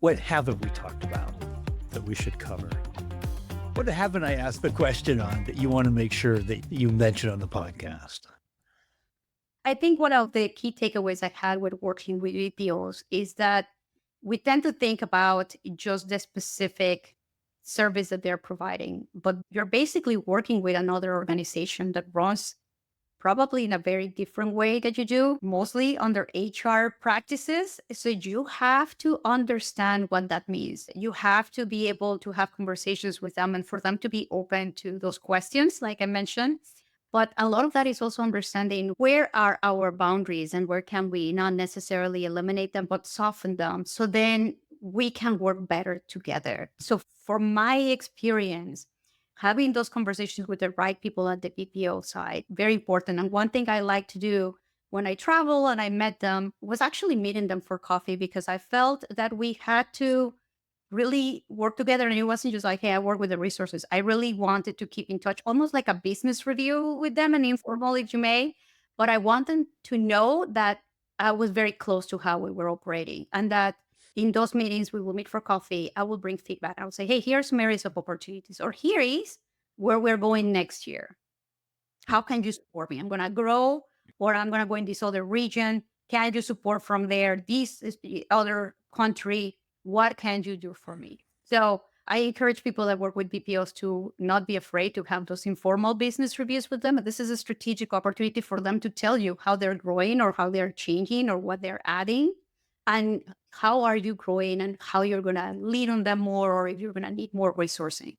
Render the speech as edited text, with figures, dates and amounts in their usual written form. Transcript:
What haven't we talked about that we should cover? What haven't I asked the question on that you want to make sure that you mention on the podcast? I think one of the key takeaways I had with working with BPOs is that we tend to think about just the specific service that they're providing, but you're basically working with another organization that runs probably in a very different way that you do, mostly under HR practices. So you have to understand what that means. You have to be able to have conversations with them and for them to be open to those questions, like I mentioned. But a lot of that is also understanding where are our boundaries and where can we not necessarily eliminate them, but soften them. So then we can work better together. So, for my experience, having those conversations with the right people at the BPO side, very important. And one thing I like to do when I travel and I met them was actually meeting them for coffee because I felt that we had to really work together. And it wasn't just like, hey, I work with the resources. I really wanted to keep in touch, almost like a business review with them and informal, if you may. But I want them to know that I was very close to how we were operating and that in those meetings, we will meet for coffee. I will bring feedback. I will say, hey, here's some areas of opportunities, or here is where we're going next year. How can you support me? I'm going to grow, or I'm going to go in this other region. Can you support from there? This is the other country. What can you do for me? So I encourage people that work with BPOs to not be afraid to have those informal business reviews with them. This is a strategic opportunity for them to tell you how they're growing or how they're changing or what they're adding and how are you growing and how you're going to lean on them more or if you're going to need more resourcing.